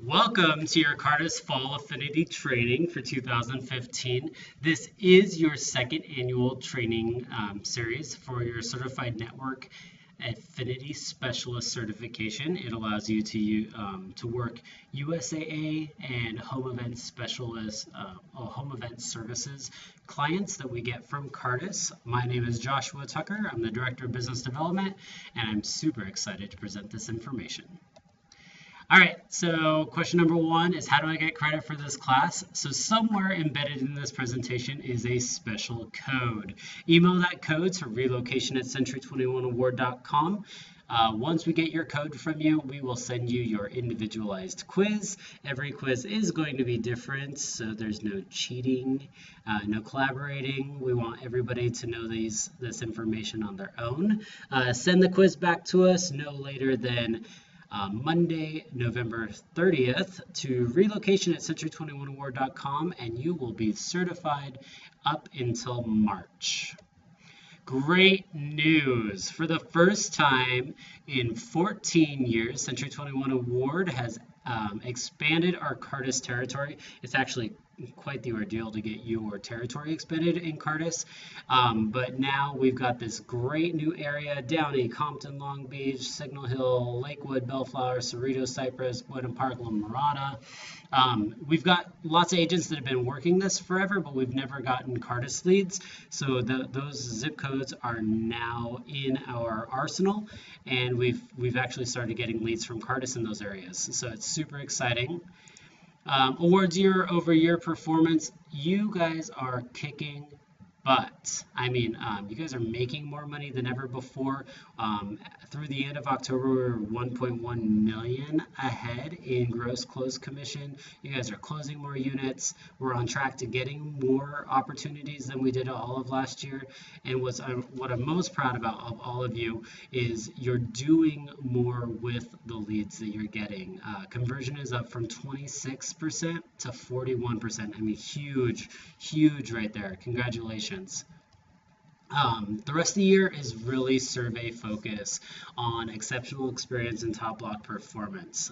Welcome to your Cardis Fall Affinity training for 2015. This is your second annual training series for your Certified Network Affinity Specialist certification. It allows you to work USAA and home event specialist, home event services clients that we get from Cardis. My name is Joshua Tucker. I'm the Director of Business Development, and I'm super excited to present this information. All right, so question number one is how do I get credit for this class? So somewhere embedded in this presentation is a special code. Email that code to relocation@century21award.com. Once we get your code from you, we will send you your individualized quiz. Every quiz is going to be different, so there's no cheating, no collaborating. We want everybody to know this information on their own. Send the quiz back to us no later than Monday, November 30th to relocation@century21award.com, and you will be certified up until March. Great news! For the first time in 14 years, Century 21 Award has expanded our Cardis territory. It's actually quite the ordeal to get your territory expanded in Cardis, but now we've got this great new area: Downey, Compton, Long Beach, Signal Hill, Lakewood, Bellflower, Cerritos, Cypress, Boynton Park, La Mirada. We've got lots of agents that have been working this forever, but we've never gotten Cardis leads. So those zip codes are now in our arsenal, and we've actually started getting leads from Cardis in those areas. So it's super exciting. Awards year-over-year performance. You guys are kicking butt. I mean, you guys are making more money than ever before. Through the end of October, we're 1.1 million ahead in gross close commission. You guys are closing more units. We're on track to getting more opportunities than we did all of last year. And what I'm most proud about of all of you is you're doing more with the leads that you're getting. Conversion is up from 26% to 41%. I mean, huge right there. Congratulations. The rest of the year is really survey focus on exceptional experience and top block performance.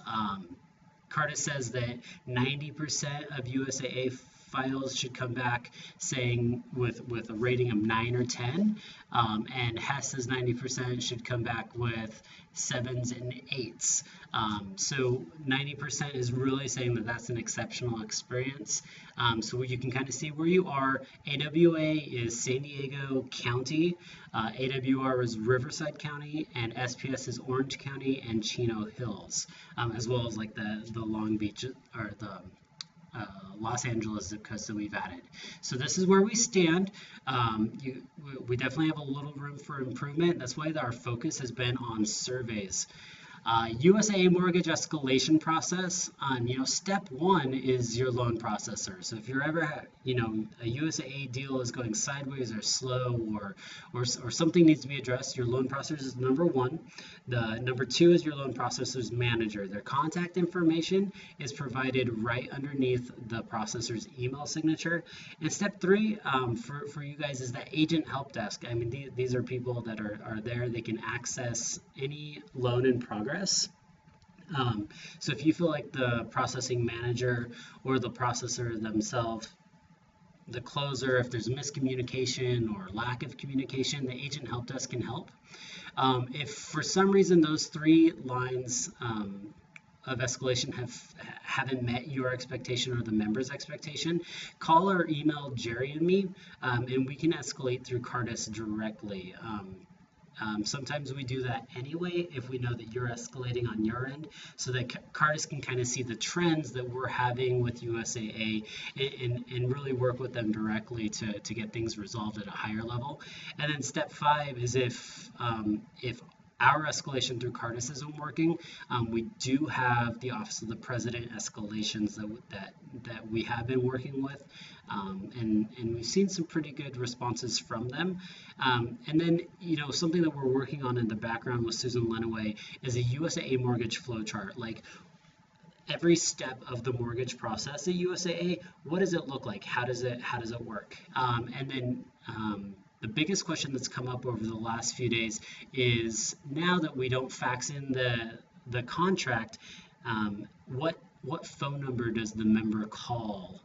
Cardis says that 90% of USAA files should come back saying with a rating of 9 or 10, and Hess says 90% should come back with 7s and 8s. So 90% is really saying that that's an exceptional experience. So you can kind of see where you are. AWA is San Diego County, AWR is Riverside County, and SPS is Orange County and Chino Hills, as well as like the Long Beach or the Los Angeles zip codes that we've added. So this is where we stand. We definitely have a little room for improvement. That's why our focus has been on surveys. USAA mortgage escalation process. Step one is your loan processor. So if you're ever, a USAA deal is going sideways or slow or something needs to be addressed, your loan processor is number one. The number two is your loan processor's manager. Their contact information is provided right underneath the processor's email signature. And step three for you guys is that agent help desk. I mean, these are people that are there. They can access any loan in progress. So if you feel like the processing manager or the processor themselves, the closer, if there's miscommunication or lack of communication, the agent help desk can help. If for some reason those three lines of escalation haven't met your expectation or the member's expectation, call or email Jerry and me, and we can escalate through Cardis directly. Sometimes we do that anyway if we know that you're escalating on your end, so that Cardis can kind of see the trends that we're having with USAA and really work with them directly to get things resolved at a higher level. And then step five is if our escalation through Cardis isn't working, we do have the Office of the President escalations that we have been working with, and we've seen some pretty good responses from them. And then, something that we're working on in the background with Susan Lenaway is a USAA mortgage flow chart. Like every step of the mortgage process at USAA, what does it look like? How does it work? And then the biggest question that's come up over the last few days is, now that we don't fax in the contract, what what phone number does the member call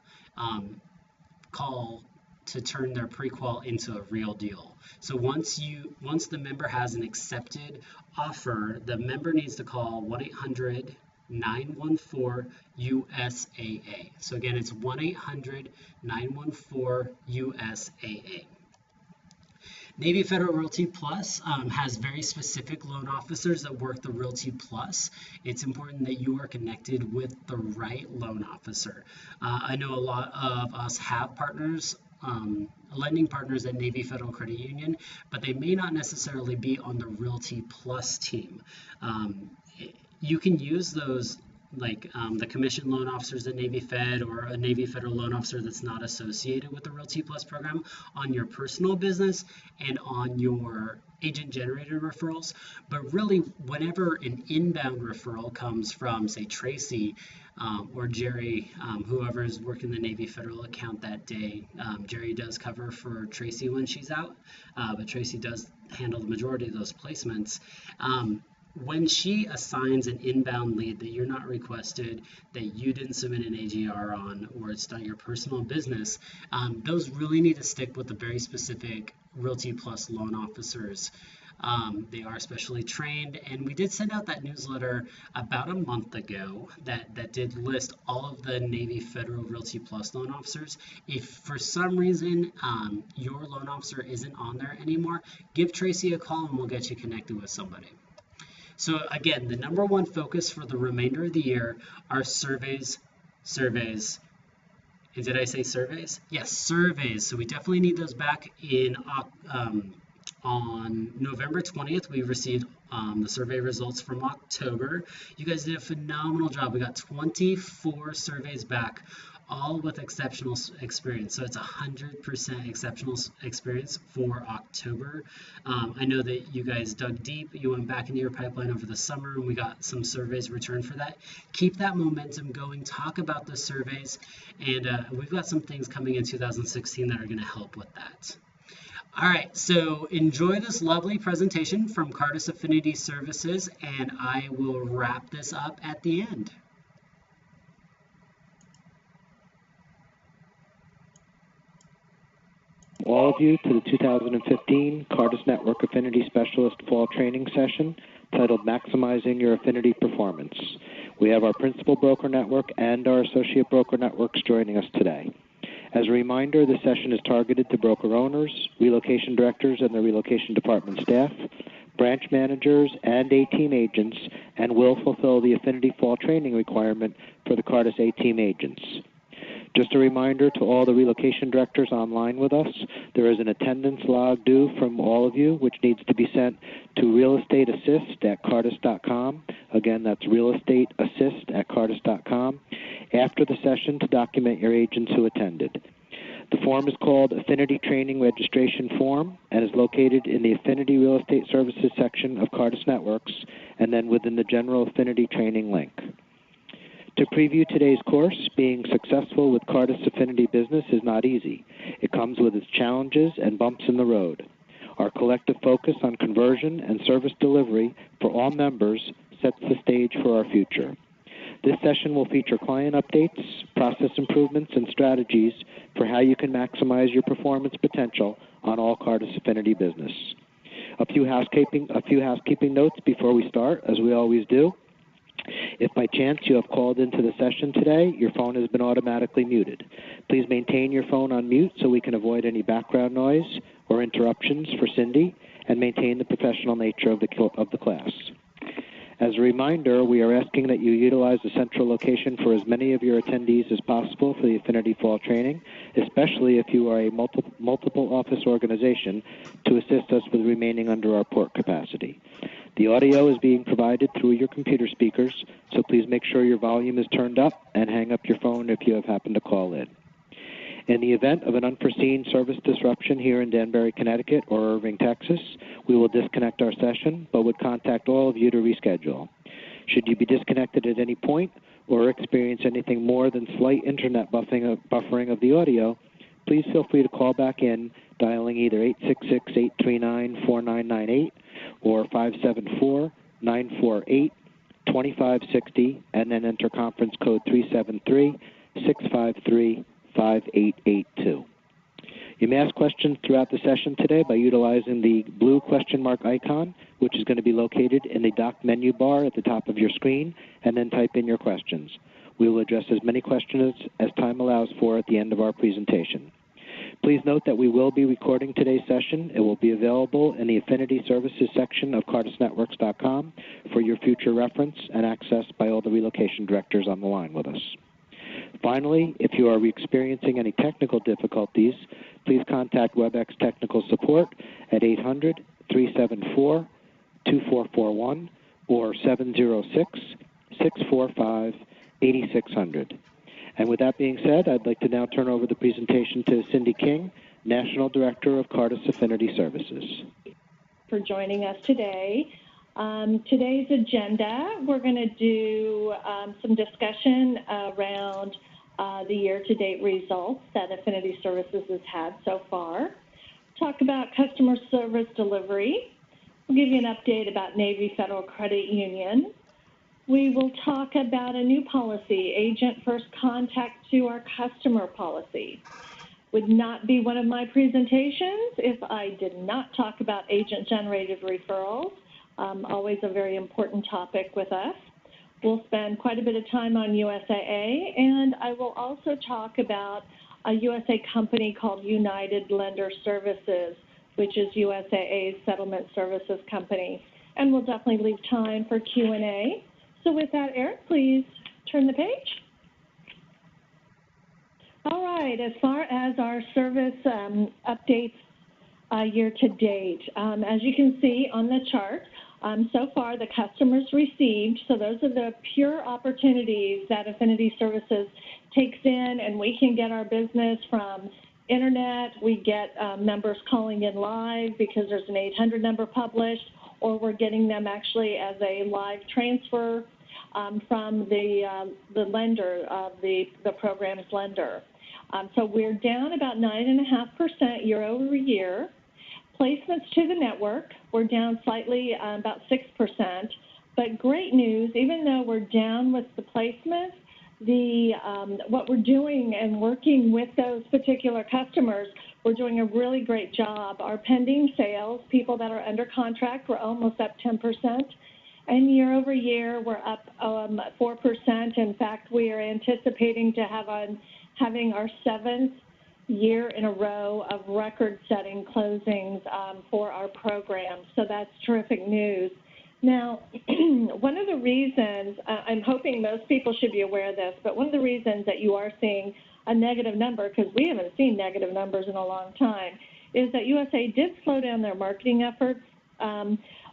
to turn their prequal into a real deal. So once the member has an accepted offer, the member needs to call 1-800-914-USAA. So again, it's 1-800-914-USAA. Navy Federal Realty Plus has very specific loan officers that work the Realty Plus. It's important that you are connected with the right loan officer. I know a lot of us have partners, lending partners at Navy Federal Credit Union, but they may not necessarily be on the Realty Plus team. You can use those like the commission loan officers at Navy Fed or a Navy Federal loan officer that's not associated with the Realty Plus program on your personal business and on your agent generated referrals. But really, whenever an inbound referral comes from, say, Tracy or Jerry, whoever is working the Navy Federal account that day, Jerry does cover for Tracy when she's out, but Tracy does handle the majority of those placements. When she assigns an inbound lead that you're not requested, that you didn't submit an AGR on, or it's not your personal business, those really need to stick with the very specific Realty Plus loan officers. They are specially trained, and we did send out that newsletter about a month ago that did list all of the Navy Federal Realty Plus loan officers. If for some reason your loan officer isn't on there anymore, give Tracy a call and we'll get you connected with somebody. So again, the number one focus for the remainder of the year are surveys. And did I say surveys? Yes, surveys. So we definitely need those back in on November 20th. We received the survey results from October. You guys did a phenomenal job. We got 24 surveys back, all with exceptional experience. So it's 100% exceptional experience for October. I know that you guys dug deep. You went back into your pipeline over the summer, and we got some surveys returned for that. Keep that momentum going. Talk about the surveys, and we've got some things coming in 2016 that are going to help with that. All right, so enjoy this lovely presentation from Cardis Affinity Services, and I will wrap this up at the end. All of you to the 2015 Cardis Network Affinity Specialist Fall Training Session titled Maximizing Your Affinity Performance. We have our Principal Broker Network and our Associate Broker Networks joining us today. As a reminder, this session is targeted to broker owners, relocation directors and the relocation department staff, branch managers, and A-Team agents, and will fulfill the Affinity Fall Training requirement for the Cardis A-Team agents. Just a reminder to all the relocation directors online with us, there is an attendance log due from all of you, which needs to be sent to realestateassist@cardis.com. Again, that's realestateassist@cardis.com after the session to document your agents who attended. The form is called Affinity Training Registration Form and is located in the Affinity Real Estate Services section of Cardis Networks and then within the General Affinity Training link. To preview today's course, being successful with Cardis Affinity business is not easy. It comes with its challenges and bumps in the road. Our collective focus on conversion and service delivery for all members sets the stage for our future. This session will feature client updates, process improvements, and strategies for how you can maximize your performance potential on all Cardis Affinity business. A few housekeeping notes before we start, as we always do. If by chance you have called into the session today, your phone has been automatically muted. Please maintain your phone on mute so we can avoid any background noise or interruptions for Cindy and maintain the professional nature of the class. As a reminder, we are asking that you utilize the central location for as many of your attendees as possible for the Affinity Fall Training, especially if you are a multiple office organization, to assist us with remaining under our port capacity. The audio is being provided through your computer speakers, so please make sure your volume is turned up and hang up your phone if you have happened to call in. In the event of an unforeseen service disruption here in Danbury, Connecticut or Irving, Texas, we will disconnect our session, but would contact all of you to reschedule. Should you be disconnected at any point or experience anything more than slight internet buffering of the audio, please feel free to call back in, dialing either 866-839-4998 or 574-948-2614. 2560 and then enter conference code 373-653-5882. You may ask questions throughout the session today by utilizing the blue question mark icon, which is going to be located in the dock menu bar at the top of your screen, and then type in your questions. We will address as many questions as time allows for at the end of our presentation. Please note that we will be recording today's session. It will be available in the Affinity Services section of cardisnetworks.com for your future reference and accessed by all the relocation directors on the line with us. Finally, if you are experiencing any technical difficulties, please contact WebEx Technical Support at 800-374-2441 or 706-645-8600. And with that being said, I'd like to now turn over the presentation to Cindy King, National Director of Cardis Affinity Services. For joining us today. Today's agenda, we're going to do some discussion around the year-to-date results that Affinity Services has had so far. Talk about customer service delivery. We'll give you an update about Navy Federal Credit Union. We will talk about a new policy, Agent First Contact to our Customer policy. Would not be one of my presentations if I did not talk about agent-generated referrals, always a very important topic with us. We'll spend quite a bit of time on USAA, and I will also talk about a USA company called United Lender Services, which is USAA's settlement services company. And we'll definitely leave time for Q&A. So with that, Eric, please turn the page. All right, as far as our service updates year to date, as you can see on the chart, so far the customers received, so those are the pure opportunities that Affinity Services takes in, and we can get our business from internet, we get members calling in live because there's an 800 number published, or we're getting them actually as a live transfer from the lender, the program's lender. So we're down about 9.5% year over year. Placements to the network, we're down slightly, about 6%. But great news, even though we're down with the placements, what we're doing and working with those particular customers, we're doing a really great job. Our pending sales, people that are under contract, we're almost up 10%. And year over year, we're up 4%. In fact, we are anticipating to having our 7th year in a row of record-setting closings for our program. So that's terrific news. Now, one of the reasons, I'm hoping most people should be aware of this, but one of the reasons that you are seeing a negative number, because we haven't seen negative numbers in a long time, is that USA did slow down their marketing efforts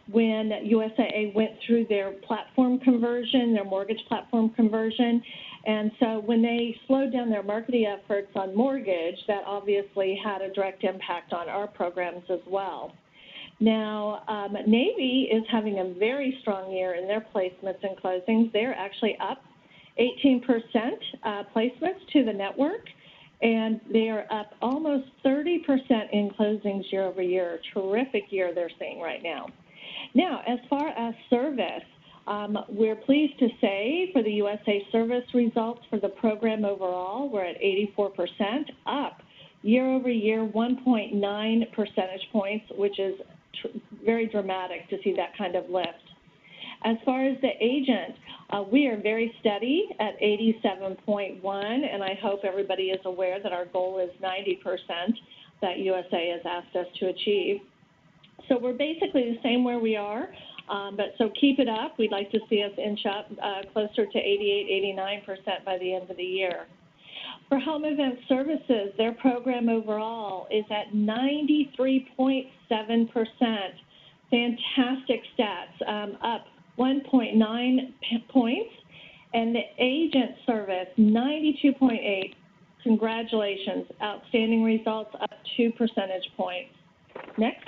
when USAA went through their platform conversion, their mortgage platform conversion. And so when they slowed down their marketing efforts on mortgage, that obviously had a direct impact on our programs as well. Now, Navy is having a very strong year in their placements and closings. They're actually up 18% placements to the network, and they are up almost 30% in closings year over year. Terrific year they're seeing right now. Now, as far as service, we're pleased to say for the USA service results for the program overall, we're at 84%, up year over year 1.9 percentage points, which is very dramatic to see that kind of lift. As far as the agent, we are very steady at 87.1, and I hope everybody is aware that our goal is 90% that USA has asked us to achieve. So we're basically the same where we are, but so keep it up. We'd like to see us inch up closer to 88, 89% by the end of the year. For home event services, their program overall is at 93.7%. Fantastic stats, up 1.9 points. And the agent service, 92.8. Congratulations. Outstanding results, up 2 percentage points. Next.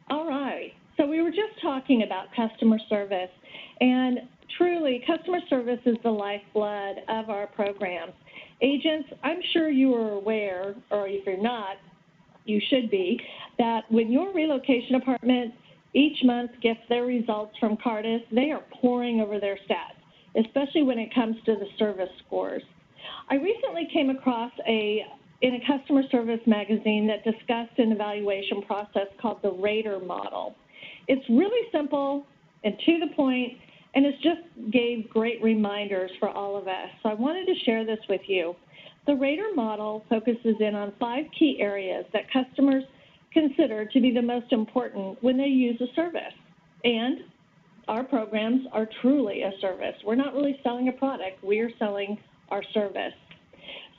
All right. So we were just talking about customer service, and truly, customer service is the lifeblood of our programs. Agents, I'm sure you are aware, or if you're not, you should be, that when your relocation department each month gets their results from Cardis, they are pouring over their stats, especially when it comes to the service scores. I recently came across in a customer service magazine that discussed an evaluation process called the Rater model. It's really simple and to the point, and it just gave great reminders for all of us. So I wanted to share this with you. The Rater model focuses in on 5 key areas that customers consider to be the most important when they use a service. And our programs are truly a service. We're not really selling a product, we are selling our service.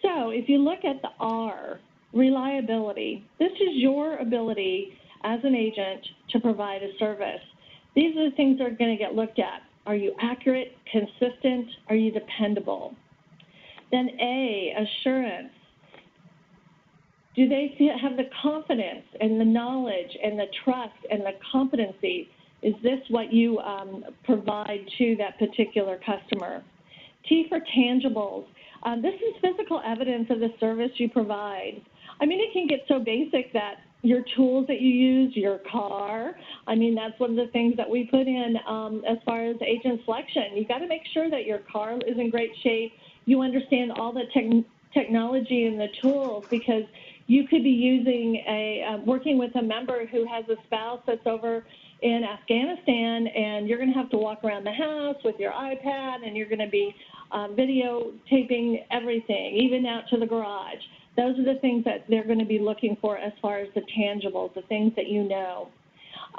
So if you look at the R, reliability, this is your ability as an agent to provide a service. These are the things that are going to get looked at. Are you accurate, consistent? Are you dependable? Then A, assurance. Do they have the confidence and the knowledge and the trust and the competency? Is this what you provide to that particular customer? T for tangibles. This is physical evidence of the service you provide. I mean, it can get so basic that your tools that you use, your car, I mean, that's one of the things that we put in as far as agent selection. You've got to make sure that your car is in great shape. You understand all the technology and the tools, because you could be using working with a member who has a spouse that's over in Afghanistan, and you're going to have to walk around the house with your iPad, and you're going to be videotaping everything, even out to the garage. Those are the things that they're going to be looking for as far as the tangibles, the things that you know.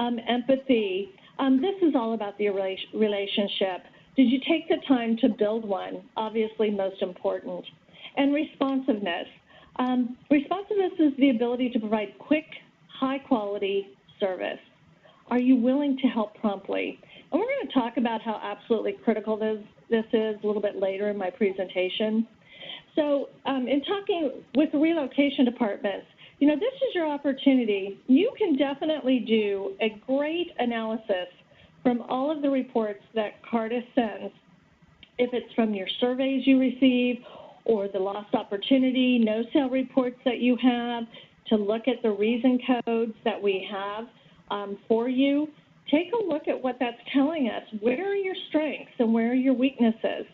Empathy. This is all about the relationship. Did you take the time to build one? Obviously, most important. And responsiveness. Responsiveness is the ability to provide quick, high-quality service. Are you willing to help promptly? And we're going to talk about how absolutely critical this is a little bit later in my presentation. So in talking with the relocation departments, you know, this is your opportunity. You can definitely do a great analysis from all of the reports that Cardis sends, if it's from your surveys you receive or the lost opportunity, no-sale reports that you have, to look at the reason codes that we have for you. Take a look at what that's telling us. Where are your strengths and where are your weaknesses?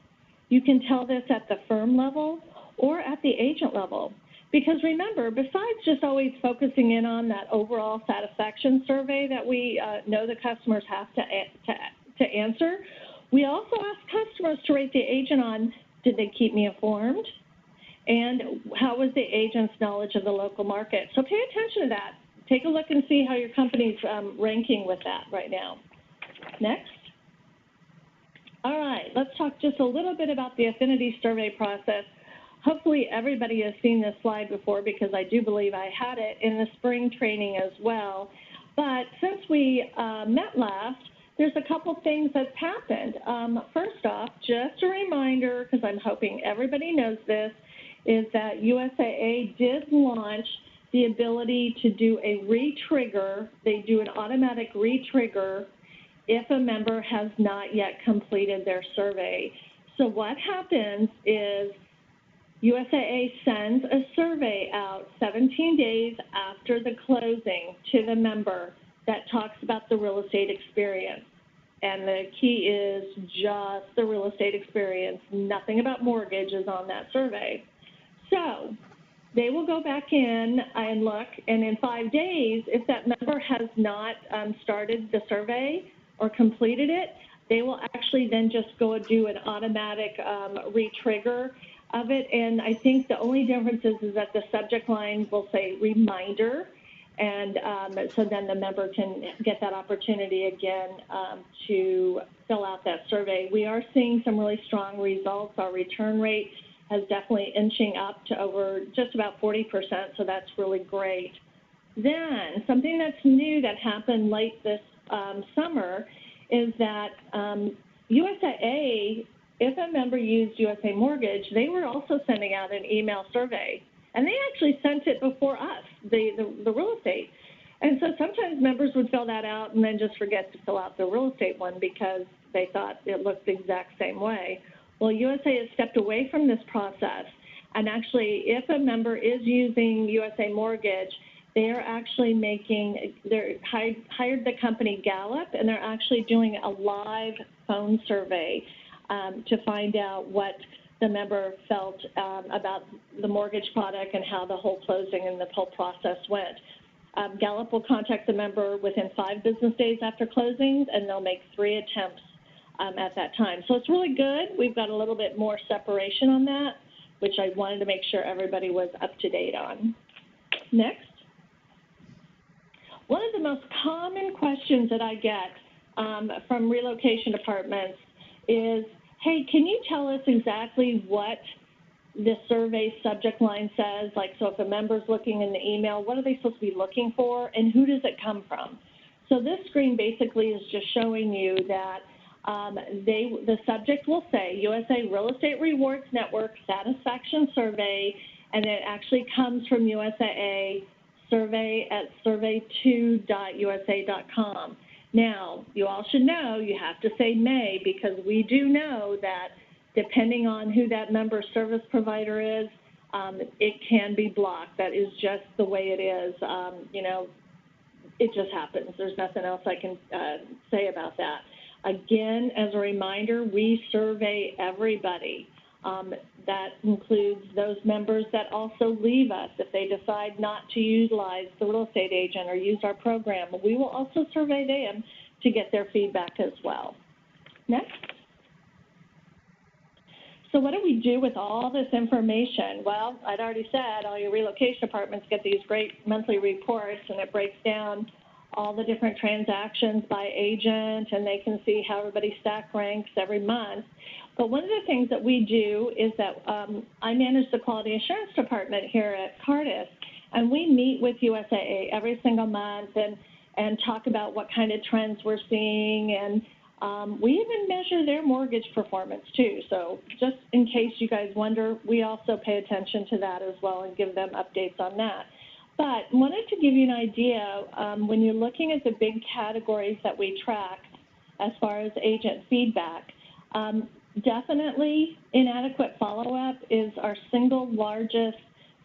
You can tell this at the firm level or at the agent level. Because remember, besides just always focusing in on that overall satisfaction survey that we know the customers have to answer, we also ask customers to rate the agent on, did they keep me informed? And how was the agent's knowledge of the local market? So pay attention to that. Take a look and see how your company's ranking with that right now. Next. All right, let's talk just a little bit about the Affinity survey process. Hopefully everybody has seen this slide before, because I do believe I had it in the spring training as well. But since we met last, there's a couple things that's happened. First off, just a reminder, because I'm hoping everybody knows this, is that USAA did launch the ability to do a re-trigger. They do an automatic re-trigger if a member has not yet completed their survey. So what happens is USAA sends a survey out 17 days after the closing to the member that talks about the real estate experience. And the key is just the real estate experience. Nothing about mortgages on that survey. So they will go back in and look, and in 5 days, if that member has not started the survey or completed it, they will actually then just go do an automatic re-trigger of it. And I think the only difference is that the subject line will say reminder, and so then the member can get that opportunity again to fill out that survey. We are seeing some really strong results. Our return rate has definitely inching up to over just about 40%, so that's really great. Then something that's new that happened late this summer is that USAA, if a member used USA Mortgage, they were also sending out an email survey. And they actually sent it before us, the real estate. And so sometimes members would fill that out and then just forget to fill out the real estate one because they thought it looked the exact same way. Well, USA has stepped away from this process. And actually, if a member is using USA Mortgage, they're actually hired the company Gallup, and they're actually doing a live phone survey to find out what the member felt about the mortgage product and how the whole closing and the whole process went. Gallup will contact the member within 5 business days after closings, and they'll make 3 attempts at that time. So it's really good. We've got a little bit more separation on that, which I wanted to make sure everybody was up to date on. Next. One of the most common questions that I get from relocation departments is, hey, can you tell us exactly what the survey subject line says? Like, so if a member's looking in the email, what are they supposed to be looking for, and who does it come from? So this screen basically is just showing you that the subject will say USA Real Estate Rewards Network Satisfaction Survey, and it actually comes from USAA survey at survey2.usa.com. Now, you all should know you have to say may, because we do know that depending on who that member service provider is, it can be blocked. That is just the way it is. You know, it just happens. There's nothing else I can say about that. Again, as a reminder, we survey everybody. That includes those members that also leave us. If they decide not to utilize the real estate agent or use our program, we will also survey them to get their feedback as well. Next. So what do we do with all this information? Well, I'd already said all your relocation departments get these great monthly reports, and it breaks down all the different transactions by agent, and they can see how everybody stack ranks every month. But one of the things that we do is that I manage the quality assurance department here at Cardis, and we meet with USAA every single month and talk about what kind of trends we're seeing, and we even measure their mortgage performance too. So just in case you guys wonder, we also pay attention to that as well and give them updates on that. But wanted to give you an idea, when you're looking at the big categories that we track as far as agent feedback, definitely inadequate follow-up is our single largest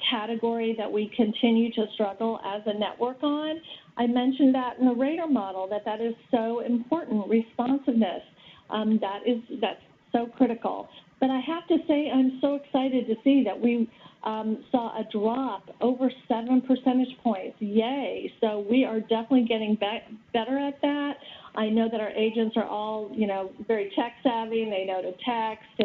category that we continue to struggle as a network on. I mentioned that in the radar model, that is so important. Responsiveness, that's so critical. But I have to say, I'm so excited to see that we saw a drop over 7 percentage points. Yay! So we are definitely getting better at that. I know that our agents are all, you know, very tech savvy, and they know to text,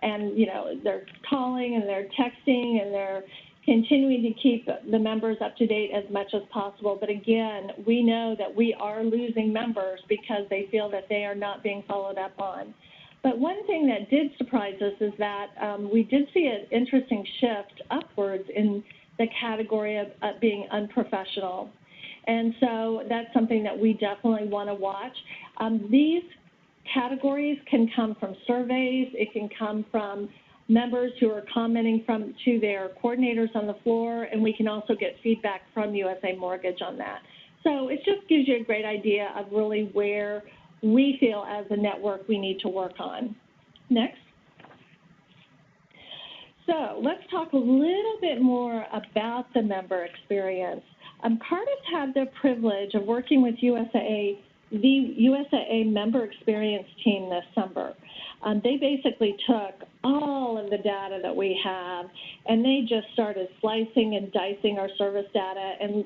and you know, they're calling and they're texting and they're continuing to keep the members up to date as much as possible. But again, we know that we are losing members because they feel that they are not being followed up on. But one thing that did surprise us is that we did see an interesting shift upwards in the category of being unprofessional. And so that's something that we definitely want to watch. These categories can come from surveys. It can come from members who are commenting to their coordinators on the floor, and we can also get feedback from USA Mortgage on that. So it just gives you a great idea of really where we feel as a network we need to work on. Next. So let's talk a little bit more about the member experience. Cardis had the privilege of working with USAA, the USAA member experience team this summer. They basically took all of the data that we have, and they just started slicing and dicing our service data and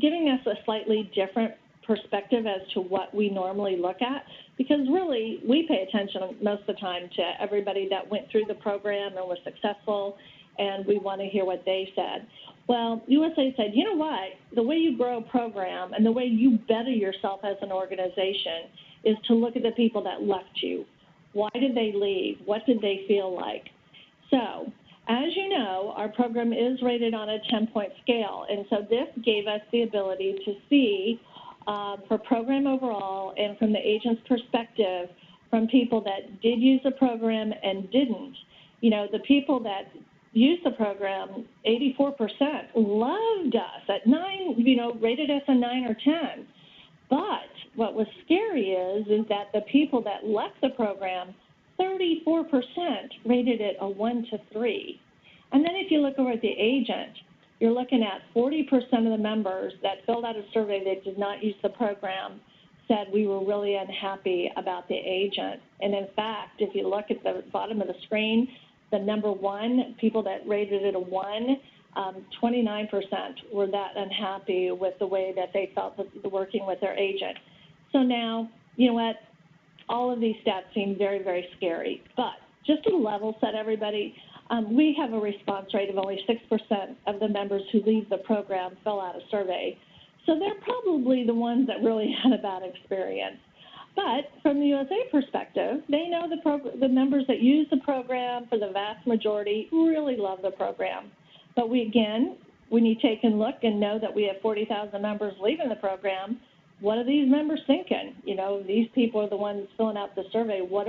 giving us a slightly different perspective as to what we normally look at, because really we pay attention most of the time to everybody that went through the program and was successful, and we want to hear what they said. Well, USA said, you know what, the way you grow a program and the way you better yourself as an organization is to look at the people that left you. Why did they leave? What did they feel like? So, as you know, our program is rated on a 10-point scale, and so this gave us the ability to see for program overall and from the agent's perspective, from people that did use the program and didn't. You know, the people that used the program, 84% loved us at 9, you know, rated us a 9 or 10. But what was scary is that the people that left the program, 34% rated it a 1 to 3. And then if you look over at the agent, you're looking at 40% of the members that filled out a survey that did not use the program said we were really unhappy about the agent. And in fact, if you look at the bottom of the screen, the number one, people that rated it a 1, 29% were that unhappy with the way that they felt working with their agent. So now, you know what, all of these stats seem very, very scary. But just to level set everybody, we have a response rate of only 6% of the members who leave the program fill out a survey. So they're probably the ones that really had a bad experience. But from the USA perspective, they know the members that use the program, for the vast majority, really love the program. But when you take a look and know that we have 40,000 members leaving the program, what are these members thinking? You know, these people are the ones filling out the survey. What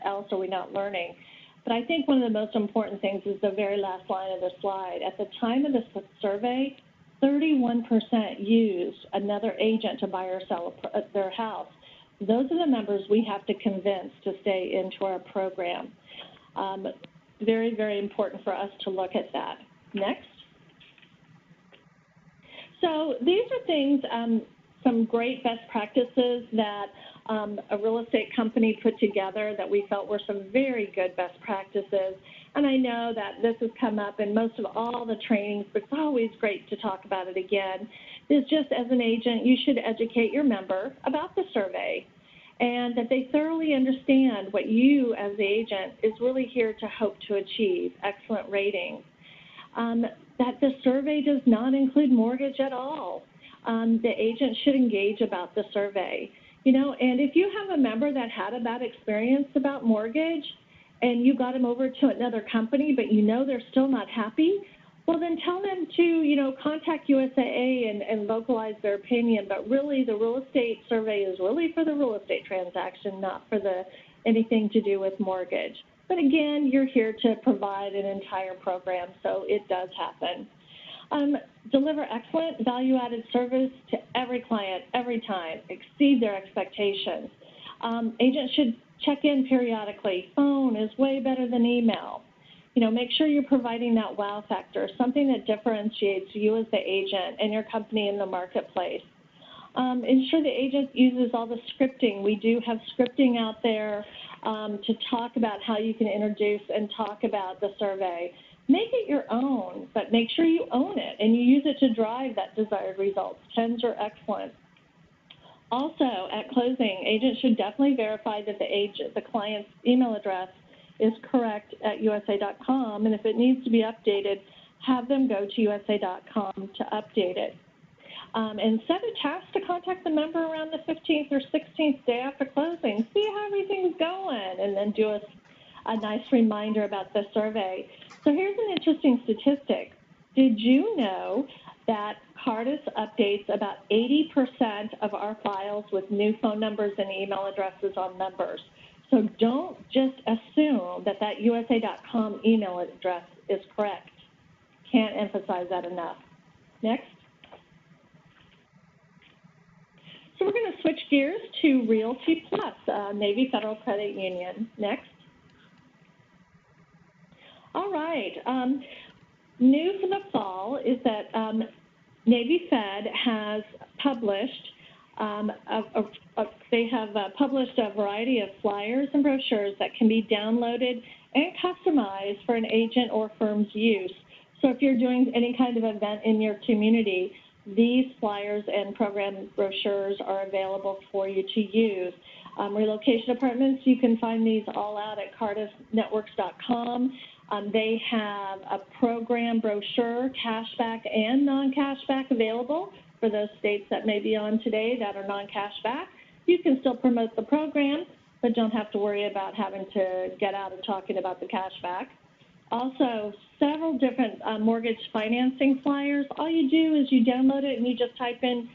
else are we not learning? But I think one of the most important things is the very last line of the slide. At the time of the survey, 31% used another agent to buy or sell their house. Those are the members we have to convince to stay into our program. Very, very important for us to look at that. Next. So these are things, some great best practices that a real estate company put together that we felt were some very good best practices. And I know that this has come up in most of all the trainings, but it's always great to talk about it again. Is just as an agent, you should educate your member about the survey and that they thoroughly understand what you as the agent is really here to hope to achieve, excellent ratings. That the survey does not include mortgage at all. The agent should engage about the survey. You know, and if you have a member that had a bad experience about mortgage and you got them over to another company, but you know they're still not happy, well, then tell them to, you know, contact USAA and localize their opinion. But really, the real estate survey is really for the real estate transaction, not for anything to do with mortgage. But again, you're here to provide an entire program, so it does happen. Deliver excellent value-added service to every client, every time, exceed their expectations. Agents should check in periodically. Phone is way better than email. You know, make sure you're providing that wow factor, something that differentiates you as the agent and your company in the marketplace. Ensure the agent uses all the scripting. We do have scripting out there to talk about how you can introduce and talk about the survey. Make it your own, but make sure you own it and you use it to drive that desired result. 10s are excellent. Also, at closing, agents should definitely verify that the client's email address is correct at USA.com, and if it needs to be updated, have them go to USA.com to update it. And set a task to contact the member around the 15th or 16th day after closing. See how everything's going, and then do a nice reminder about the survey. So here's an interesting statistic. Did you know that Cardis updates about 80% of our files with new phone numbers and email addresses on members? So don't just assume that that USA.com email address is correct. Can't emphasize that enough. Next. So we're going to switch gears to Realty Plus, Navy Federal Credit Union. Next. All right. New for the fall is that Navy Fed has published they have published a variety of flyers and brochures that can be downloaded and customized for an agent or firm's use. So if you're doing any kind of event in your community, these flyers and program brochures are available for you to use. Relocation apartments, you can find these all out at cardisnetworks.com. They have a program brochure, cashback and non-cashback, available for those states that may be on today that are non-cashback. You can still promote the program, but don't have to worry about having to get out and talking about the cashback. Also, several different mortgage financing flyers. All you do is you download it and you just type in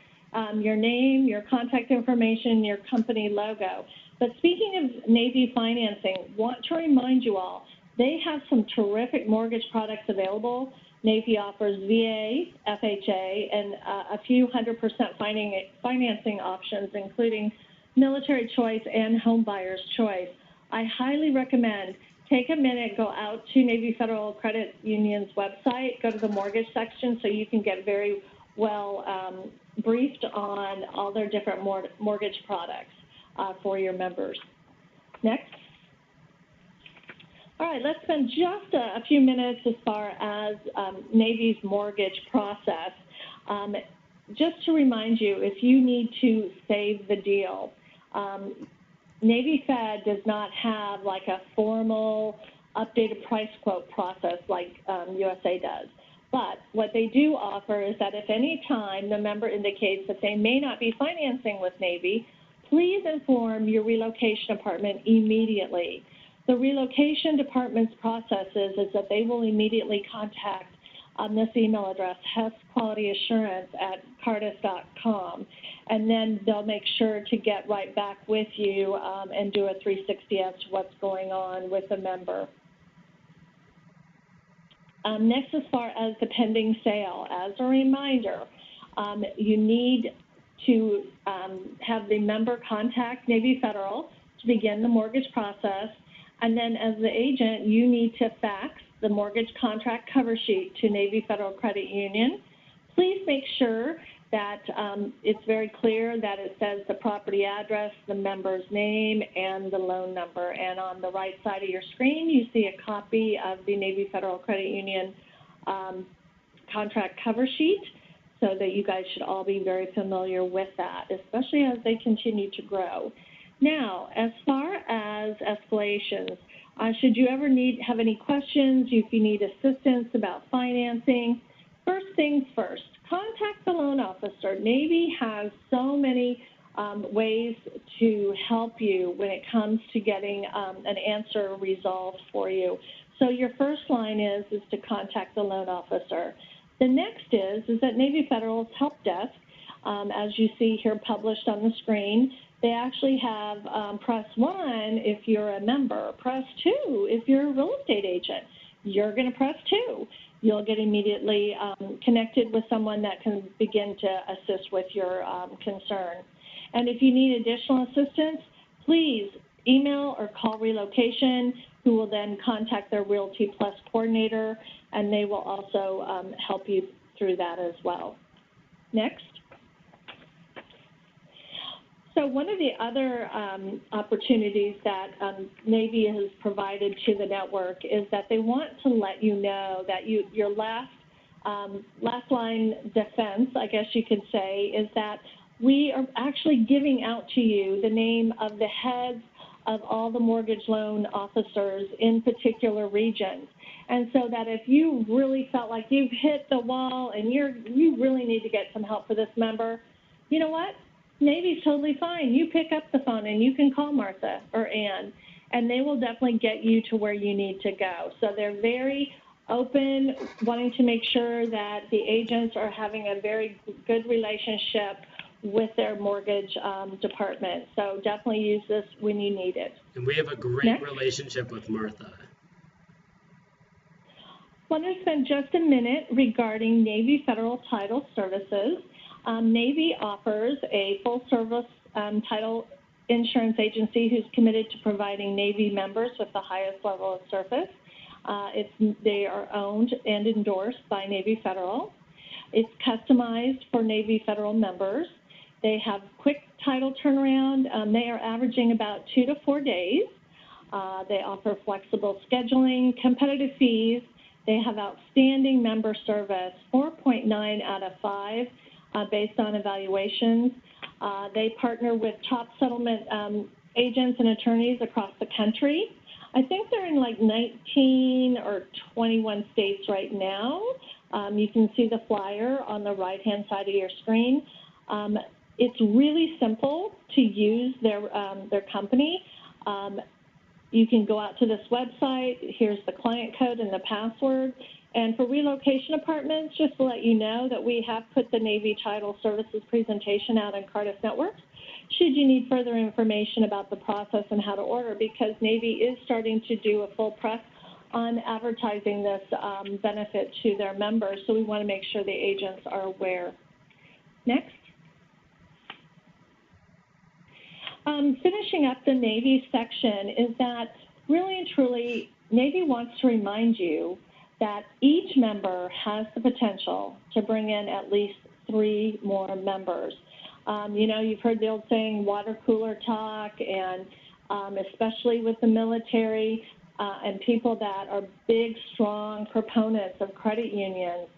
your name, your contact information, your company logo. But speaking of Navy financing, want to remind you all, they have some terrific mortgage products available. Navy offers VA, FHA, and a few 100% financing options, including military choice and home buyer's choice. I highly recommend take a minute, go out to Navy Federal Credit Union's website, go to the mortgage section so you can get very well briefed on all their different mortgage products for your members. Next. All right, let's spend just a few minutes as far as Navy's mortgage process. Just to remind you, if you need to save the deal, Navy Fed does not have like a formal updated price quote process like USA does. But what they do offer is that if any time the member indicates that they may not be financing with Navy, please inform your relocation department immediately. The relocation department's process is that they will immediately contact this email address, hessqualityassurance@cardis.com, and then they'll make sure to get right back with you and do a 360 as to what's going on with the member. Next, as far as the pending sale, as a reminder, you need to have the member contact Navy Federal to begin the mortgage process, and then as the agent, you need to fax the mortgage contract cover sheet to Navy Federal Credit Union. Please make sure that it's very clear that it says the property address, the member's name, and the loan number. And on the right side of your screen, you see a copy of the Navy Federal Credit Union contract cover sheet, so that you guys should all be very familiar with that, especially as they continue to grow. Now, as far as escalations, should you ever have any questions, if you need assistance about financing, first things first, contact the loan officer. Navy has so many ways to help you when it comes to getting an answer resolved for you. So your first line is to contact the loan officer. The next is that Navy Federal's help desk, as you see here published on the screen, they actually have press 1 if you're a member, press 2 if you're a real estate agent. You're going to press 2. You'll get immediately connected with someone that can begin to assist with your concern. And if you need additional assistance, please email or call relocation, who will then contact their Realty Plus coordinator, and they will also help you through that as well. Next. So one of the other opportunities that Navy has provided to the network is that they want to let you know that your last line defense, I guess you could say, is that we are actually giving out to you the name of the heads of all the mortgage loan officers in particular regions. And so that if you really felt like you've hit the wall and you really need to get some help for this member, you know what? Navy's totally fine. You pick up the phone and you can call Martha or Ann, and they will definitely get you to where you need to go. So they're very open, wanting to make sure that the agents are having a very good relationship with their mortgage department. So definitely use this when you need it. And we have a great relationship with Martha. I want to spend just a minute regarding Navy Federal Title Services. Navy offers a full-service title insurance agency who's committed to providing Navy members with the highest level of service. They are owned and endorsed by Navy Federal. It's customized for Navy Federal members. They have quick title turnaround. They are averaging about 2 to 4 days. They offer flexible scheduling, competitive fees. They have outstanding member service, 4.9 out of 5 based on evaluations. They partner with top settlement agents and attorneys across the country. I think they're in like 19 or 21 states right now. You can see the flyer on the right-hand side of your screen. It's really simple to use their company. You can go out to this website. Here's the client code and the password. And for relocation apartments, just to let you know that we have put the Navy Title Services presentation out on Cardiff Networks, should you need further information about the process and how to order, because Navy is starting to do a full press on advertising this benefit to their members, so we want to make sure the agents are aware. Next. Finishing up the Navy section is that really and truly Navy wants to remind you that each member has the potential to bring in at least 3 more members. You know, you've heard the old saying, water cooler talk, and especially with the military and people that are big, strong proponents of credit unions,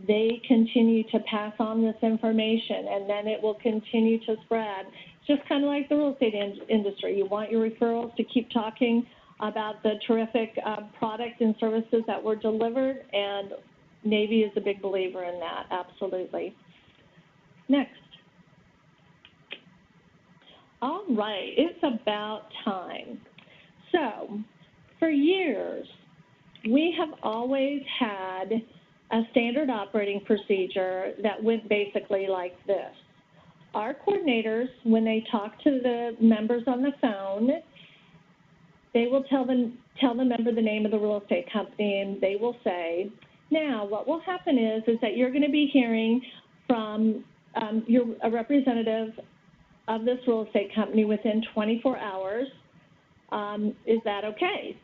they continue to pass on this information, and then it will continue to spread. It's just kind of like the real estate industry. You want your referrals to keep talking about the terrific product and services that were delivered, and Navy is a big believer in that, absolutely. Next. All right, it's about time. So, for years, we have always had a standard operating procedure that went basically like this. Our coordinators, when they talk to the members on the phone, they will tell the member the name of the real estate company, and they will say, now what will happen is that you're going to be hearing from a representative of this real estate company within 24 hours. Is that okay?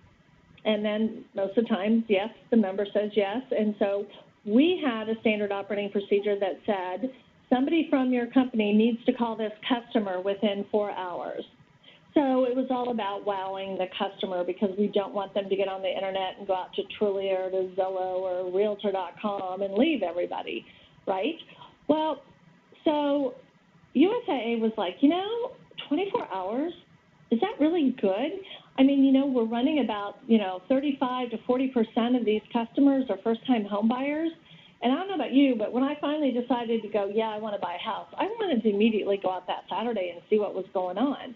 And then most of the time, yes, the member says yes. And so we had a standard operating procedure that said somebody from your company needs to call this customer within 4 hours. So it was all about wowing the customer, because we don't want them to get on the internet and go out to Trulia or to Zillow or Realtor.com and leave everybody, right? Well, so USIA was like, you know, 24 hours, is that really good? I mean, you know, we're running about, 35 to 40% of these customers are first-time home buyers. And I don't know about you, but when I finally decided to go, yeah, I want to buy a house, I wanted to immediately go out that Saturday and see what was going on.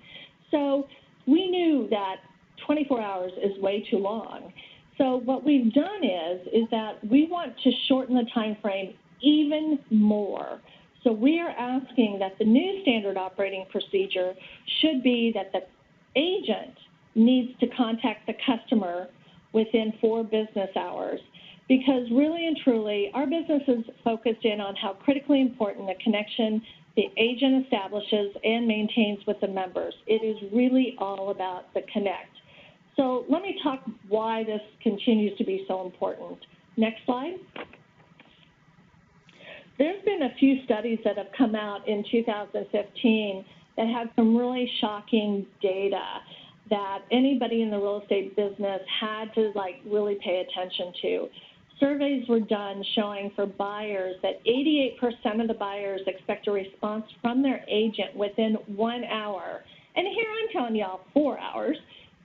So we knew that 24 hours is way too long. So what we've done is that we want to shorten the time frame even more. So we are asking that the new standard operating procedure should be that the agent needs to contact the customer within 4 business hours, because really and truly our business is focused in on how critically important the connection the agent establishes and maintains with the members. It is really all about the connect. So let me talk why this continues to be so important. Next slide. There's been a few studies that have come out in 2015 that have some really shocking data that anybody in the real estate business had to really pay attention to. Surveys were done showing for buyers that 88% of the buyers expect a response from their agent within 1 hour. And here I'm telling y'all 4 hours.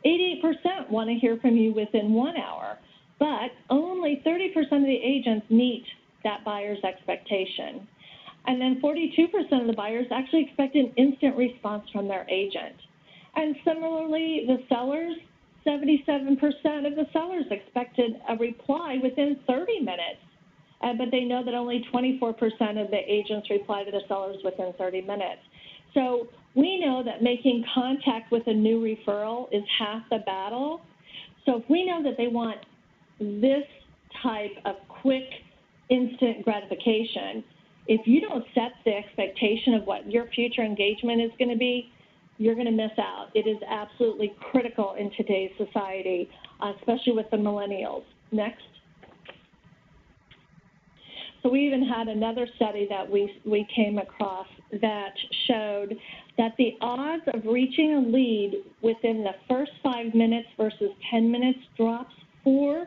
88% want to hear from you within 1 hour, but only 30% of the agents meet that buyer's expectation. And then 42% of the buyers actually expect an instant response from their agent. And similarly, the sellers, 77% of the sellers expected a reply within 30 minutes, but they know that only 24% of the agents reply to the sellers within 30 minutes. So we know that making contact with a new referral is half the battle. So if we know that they want this type of quick, instant gratification, if you don't set the expectation of what your future engagement is going to be, you're going to miss out. It is absolutely critical in today's society, especially with the millennials. Next. So we even had another study that we came across that showed that the odds of reaching a lead within the first 5 minutes versus 10 minutes drops 400%.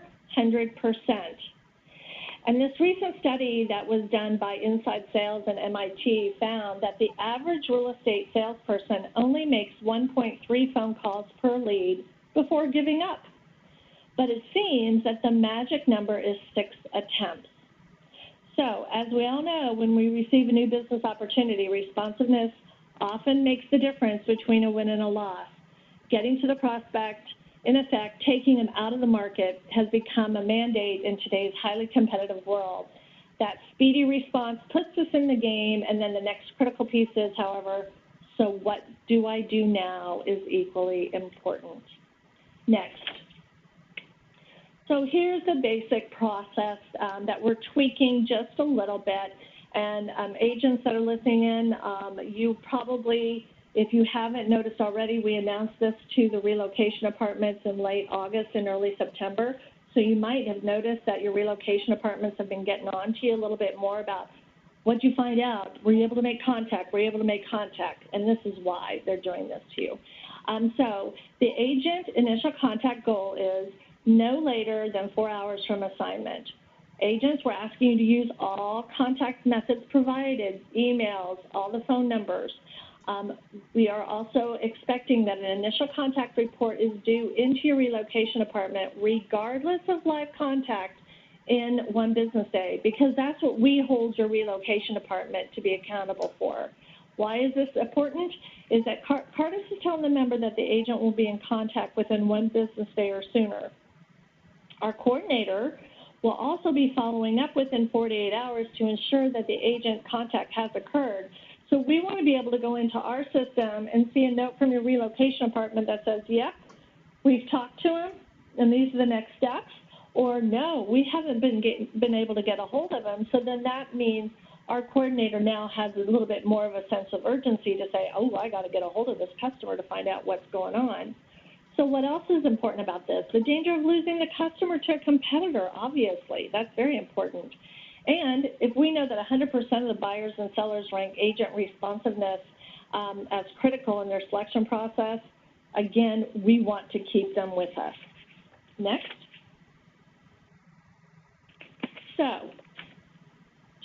And this recent study that was done by Inside Sales and MIT found that the average real estate salesperson only makes 1.3 phone calls per lead before giving up. But it seems that the magic number is 6 attempts. So, as we all know, when we receive a new business opportunity, responsiveness often makes the difference between a win and a loss. Getting to the prospect, in effect, taking them out of the market has become a mandate in today's highly competitive world. That speedy response puts us in the game, and then the next critical piece is, however, so what do I do now is equally important. Next. So here's the basic process that we're tweaking just a little bit. And agents that are listening in, you probably, If you haven't noticed already, we announced this to the relocation apartments in late August and early September. So you might have noticed that your relocation apartments have been getting on to you a little bit more about what you find out. Were you able to make contact? Were you able to make contact? And this is why they're doing this to you. So the agent initial contact goal is no later than 4 hours from assignment. Agents, we're asking you to use all contact methods provided, emails, all the phone numbers. We are also expecting that an initial contact report is due into your relocation apartment regardless of live contact in 1 business day, because that's what we hold your relocation department to be accountable for. Why is this important? Is that Cardis is telling the member that the agent will be in contact within 1 business day or sooner. Our coordinator will also be following up within 48 hours to ensure that the agent contact has occurred. So we want to be able to go into our system and see a note from your relocation apartment that says, yep, we've talked to him, and these are the next steps. Or no, we haven't been able to get a hold of him. So then that means our coordinator now has a little bit more of a sense of urgency to say, oh, I got to get a hold of this customer to find out what's going on. So what else is important about this? The danger of losing the customer to a competitor, obviously. That's very important. And if we know that 100% of the buyers and sellers rank agent responsiveness as critical in their selection process, again, we want to keep them with us. Next. So,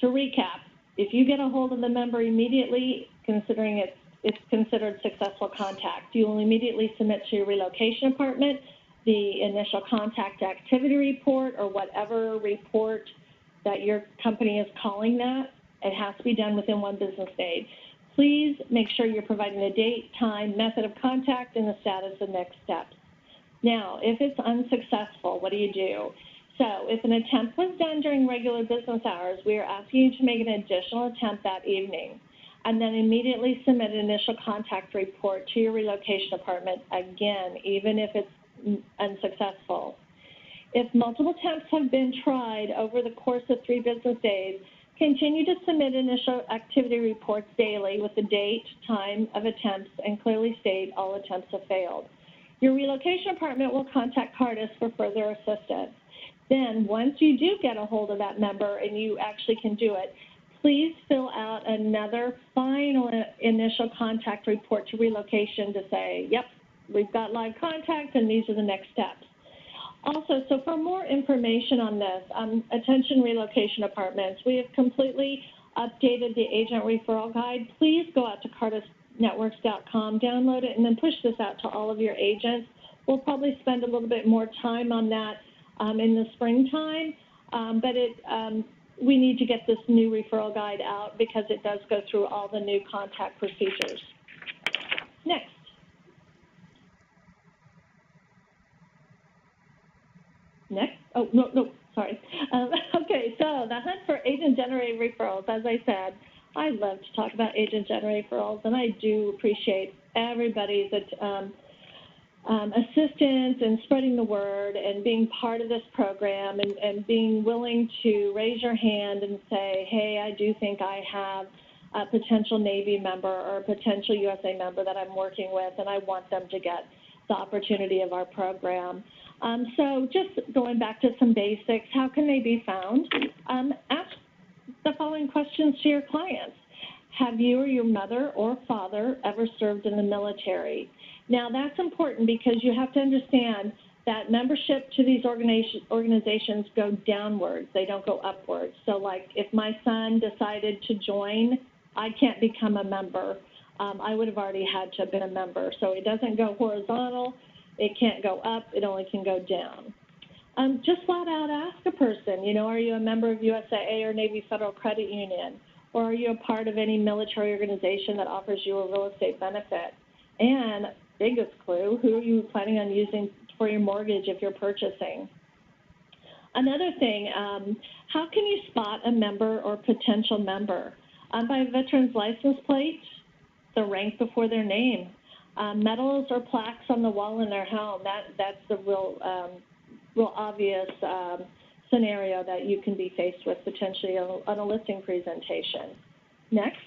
to recap, if you get a hold of the member immediately, considering it's considered successful contact, you will immediately submit to your relocation apartment the initial contact activity report or whatever report that your company is calling that. It has to be done within 1 business day. Please make sure you're providing the date, time, method of contact, and the status of next steps. Now, if it's unsuccessful, what do you do? So if an attempt was done during regular business hours, we are asking you to make an additional attempt that evening and then immediately submit an initial contact report to your relocation apartment, again, even if it's unsuccessful. If multiple attempts have been tried over the course of 3 business days, continue to submit initial activity reports daily with the date, time of attempts, and clearly state all attempts have failed. Your relocation apartment will contact Cardis for further assistance. Then, once you do get a hold of that member and you actually can do it, please fill out another final initial contact report to relocation to say, yep, we've got live contact and these are the next steps. Also, so for more information on this, attention relocation apartments, we have completely updated the agent referral guide. Please go out to cardisnetworks.com, download it, and then push this out to all of your agents. We'll probably spend a little bit more time on that in the springtime, but we need to get this new referral guide out because it does go through all the new contact procedures. Next. Next. Oh, no, sorry. Okay, so the hunt for agent-generated referrals, as I said, I love to talk about agent-generated referrals, and I do appreciate everybody's assistance in spreading the word and being part of this program and being willing to raise your hand and say, hey, I do think I have a potential Navy member or a potential USA member that I'm working with, and I want them to get the opportunity of our program. So just going back to some basics, how can they be found? Ask the following questions to your clients. Have you or your mother or father ever served in the military? Now, that's important because you have to understand that membership to these organizations go downwards. They don't go upwards. So, like, if my son decided to join, I can't become a member. I would have already had to have been a member. So it doesn't go horizontal. It can't go up. It only can go down. Just flat out ask a person, you know, are you a member of USAA or Navy Federal Credit Union? Or are you a part of any military organization that offers you a real estate benefit? And biggest clue, who are you planning on using for your mortgage if you're purchasing? Another thing, how can you spot a member or potential member? By a veteran's license plate, the rank before their name. Medals or plaques on the wall in their home, that's the real obvious scenario that you can be faced with potentially on a listing presentation. Next.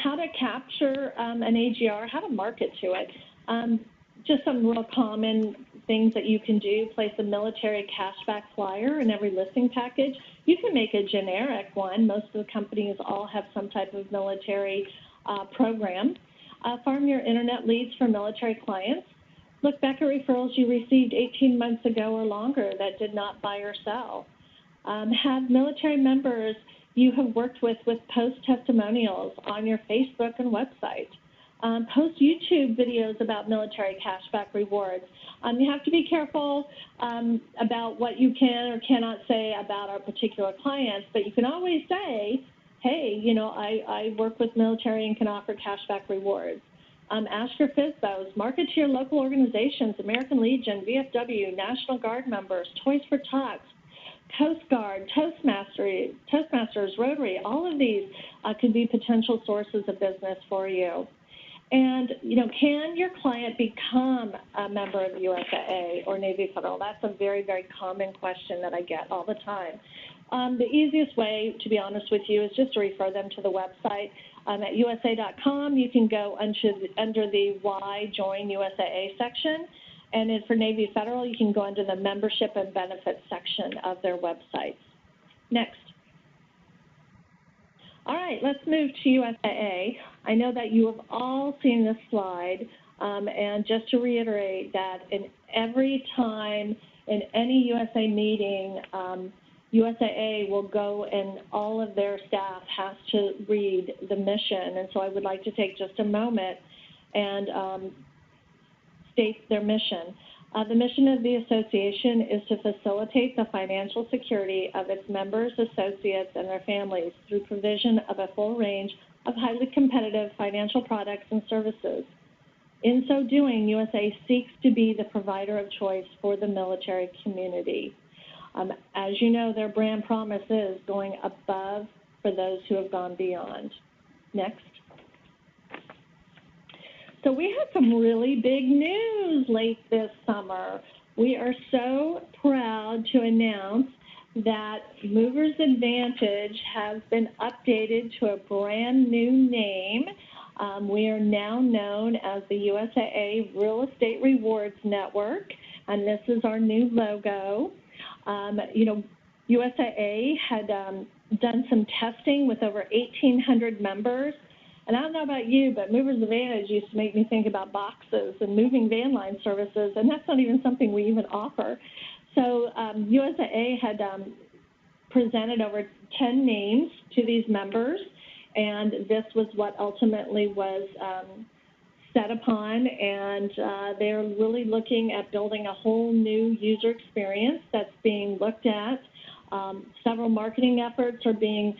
how to capture an AGR, how to market to it. Just some real common things that you can do: place a military cashback flyer in every listing package. You can make a generic one. Most of the companies all have some type of military program. Farm your internet leads for military clients. Look back at referrals you received 18 months ago or longer that did not buy or sell. Have military members you have worked with post testimonials on your Facebook and website. Post YouTube videos about military cashback rewards. You have to be careful about what you can or cannot say about our particular clients, but you can always say, hey, you know, I work with military and can offer cashback rewards. Ask your FSBOs, market to your local organizations, American Legion, VFW, National Guard members, Toys for Tots, Coast Guard, Toastmasters, Rotary. All of these could be potential sources of business for you. And, you know, can your client become a member of USAA or Navy Federal? That's a very, very common question that I get all the time. The easiest way, to be honest with you, is just to refer them to the website. At USA.com, you can go under the Why Join USAA section. And then for Navy Federal, you can go under the Membership and Benefits section of their website. Next. All right, let's move to USAA. I know that you have all seen this slide, and just to reiterate that in every time in any USA meeting, USAA will go and all of their staff has to read the mission. And so I would like to take just a moment and state their mission. The mission of the association is to facilitate the financial security of its members, associates, and their families through provision of a full range of highly competitive financial products and services. In so doing, USA seeks to be the provider of choice for the military community. As you know, their brand promise is going above for those who have gone beyond. Next. So we had some really big news late this summer. We are so proud to announce that Movers Advantage has been updated to a brand new name. We are now known as the USAA Real Estate Rewards Network, and this is our new logo. You know, USAA had done some testing with over 1,800 members. And I don't know about you, but Movers Advantage used to make me think about boxes and moving van line services, and that's not even something we even offer. So USAA had presented over 10 names to these members, and this was what ultimately was set upon, and they're really looking at building a whole new user experience that's being looked at. Several marketing efforts are being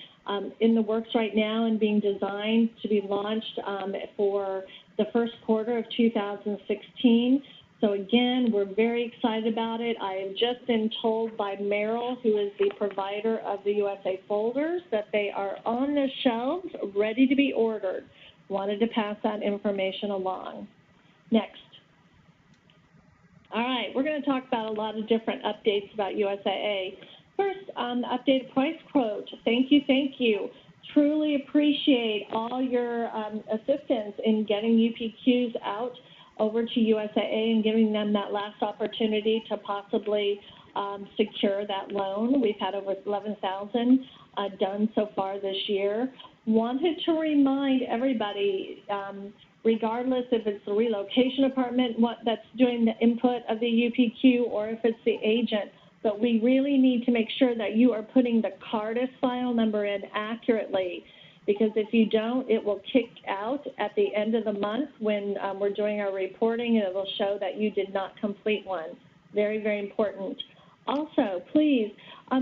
in the works right now and being designed to be launched for the first quarter of 2016. So again, we're very excited about it. I have just been told by Merrill, who is the provider of the USA folders, that they are on the shelves ready to be ordered. Wanted to pass that information along. Next. All right, we're going to talk about a lot of different updates about USAA. First, the updated price quote. Thank you, thank you. Truly appreciate all your assistance in getting UPQs out over to USAA and giving them that last opportunity to possibly secure that loan. We've had over 11,000 done so far this year. Wanted to remind everybody, regardless if it's the relocation department that's doing the input of the UPQ or if it's the agent, but we really need to make sure that you are putting the CARDIS file number in accurately, because if you don't, it will kick out at the end of the month when we're doing our reporting, and it will show that you did not complete one. Very, very important. Also, please,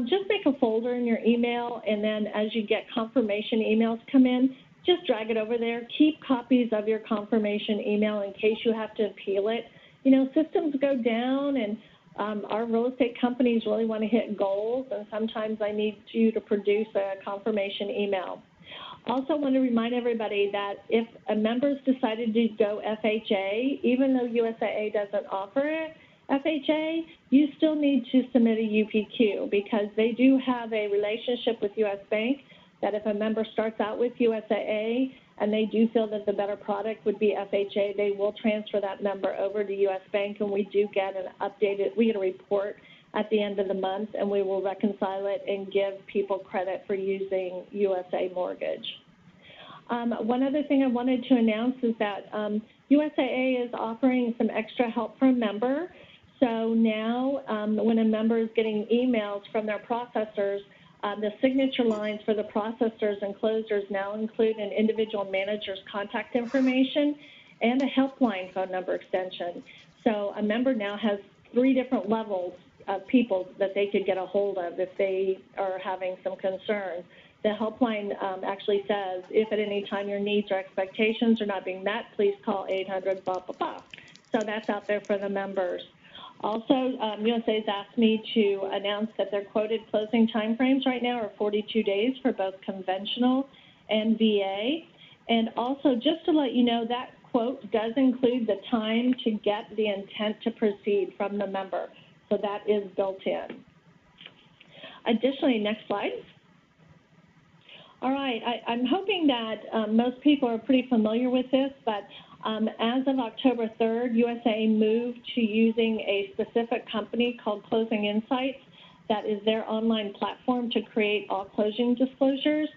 just make a folder in your email, and then as you get confirmation emails come in, just drag it over there. Keep copies of your confirmation email in case you have to appeal it. You know, systems go down, and our real estate companies really want to hit goals, and sometimes I need you to produce a confirmation email. Also want to remind everybody that if a member's decided to go FHA, even though USAA doesn't offer it, FHA, you still need to submit a UPQ because they do have a relationship with US Bank that if a member starts out with USAA and they do feel that the better product would be FHA, they will transfer that member over to US Bank, and we do get we get a report at the end of the month, and we will reconcile it and give people credit for using USA Mortgage. One other thing I wanted to announce is that USAA is offering some extra help for a member. So now when a member is getting emails from their processors, the signature lines for the processors and closers now include an individual manager's contact information and a helpline phone number extension. So a member now has 3 different levels of people that they could get a hold of if they are having some concerns. The helpline actually says, if at any time your needs or expectations are not being met, please call 800 blah, blah, blah. So that's out there for the members. Also, USA has asked me to announce that their quoted closing timeframes right now are 42 days for both conventional and VA. And also, just to let you know, that quote does include the time to get the intent to proceed from the member. So that is built in. Additionally, next slide. All right, I'm hoping that most people are pretty familiar with this, but as of October 3rd, USA moved to using a specific company called Closing Insights. That is their online platform to create all closing disclosures.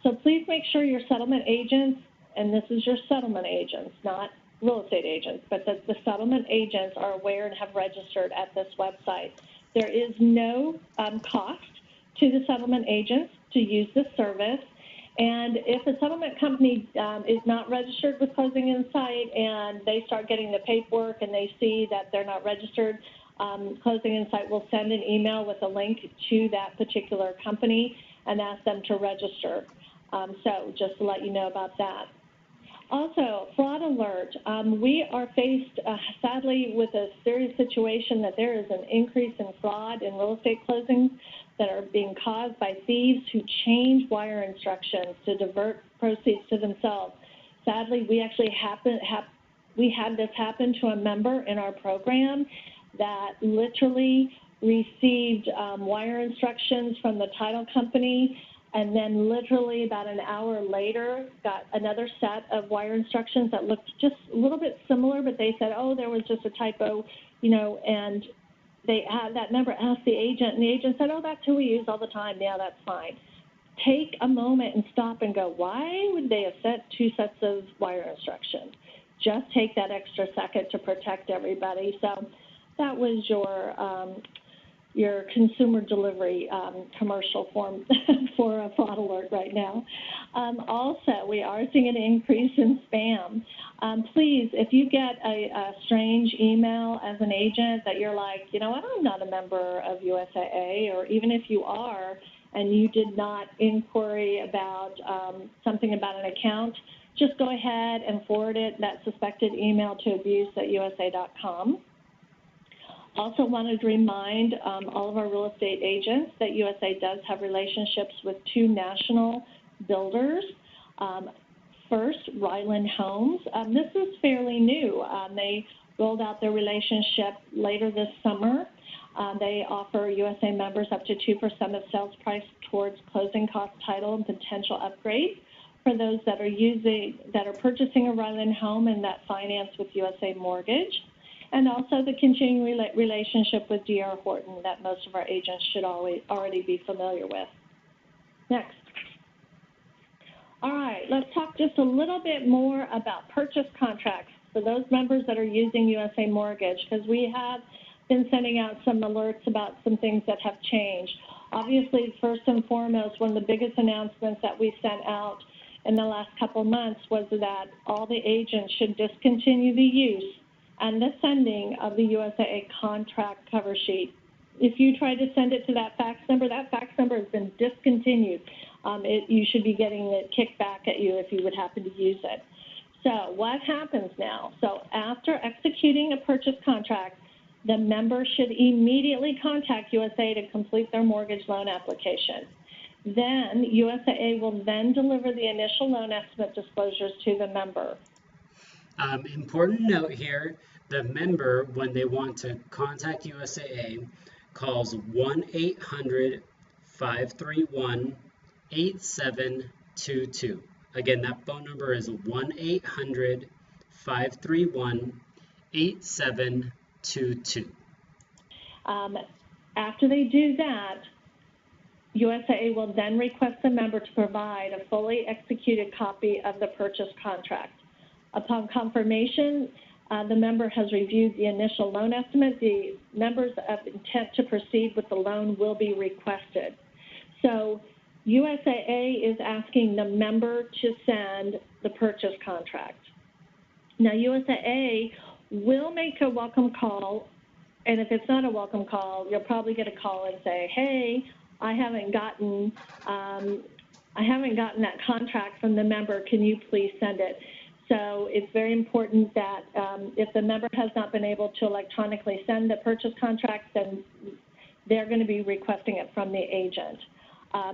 So please make sure your settlement agents, and this is your settlement agents, not real estate agents, but that the settlement agents are aware and have registered at this website. There is no cost to the settlement agents to use this service. And if a settlement company is not registered with Closing Insight and they start getting the paperwork and they see that they're not registered, Closing Insight will send an email with a link to that particular company and ask them to register. So just to let you know about that. Also, fraud alert. We are faced, sadly, with a serious situation that there is an increase in fraud in real estate closings that are being caused by thieves who change wire instructions to divert proceeds to themselves. Sadly, we actually had this happen to a member in our program that literally received wire instructions from the title company, and then literally about an hour later got another set of wire instructions that looked just a little bit similar, but they said, oh, there was just a typo, you know, and that member asked the agent, and the agent said, oh, that's who we use all the time. Yeah, that's fine. Take a moment and stop and go, why would they have sent 2 sets of wire instructions? Just take that extra second to protect everybody. So that was your consumer delivery commercial form for a fraud alert right now. Also, we are seeing an increase in spam. Please, if you get a strange email as an agent that you're like, you know what, I'm not a member of USAA, or even if you are and you did not inquiry about something about an account, just go ahead and forward that suspected email to abuse@usa.com. Also wanted to remind all of our real estate agents that USA does have relationships with 2 national builders. First, Ryland Homes. This is fairly new. They rolled out their relationship later this summer. They offer USA members up to 2% of sales price towards closing cost title and potential upgrade for those that are purchasing a Ryland home and that finance with USA Mortgage. And also the continuing relationship with D.R. Horton that most of our agents should already be familiar with. Next. All right, let's talk just a little bit more about purchase contracts for those members that are using USA Mortgage, because we have been sending out some alerts about some things that have changed. Obviously, first and foremost, one of the biggest announcements that we sent out in the last couple months was that all the agents should discontinue the use and the sending of the USAA contract cover sheet. If you try to send it to that fax number has been discontinued. You should be getting it kicked back at you if you would happen to use it. So what happens now? So after executing a purchase contract, the member should immediately contact USAA to complete their mortgage loan application. Then USAA will then deliver the initial loan estimate disclosures to the member. Important note here, the member, when they want to contact USAA, calls 1-800-531 8722. Again, that phone number is 1-800-531-8722. After they do that, USAA will then request the member to provide a fully executed copy of the purchase contract. Upon confirmation, the member has reviewed the initial loan estimate. The members of intent to proceed with the loan will be requested. So USAA is asking the member to send the purchase contract. Now, USAA will make a welcome call, and if it's not a welcome call, you'll probably get a call and say, hey, I haven't gotten that contract from the member. Can you please send it? So it's very important that if the member has not been able to electronically send the purchase contract, then they're going to be requesting it from the agent.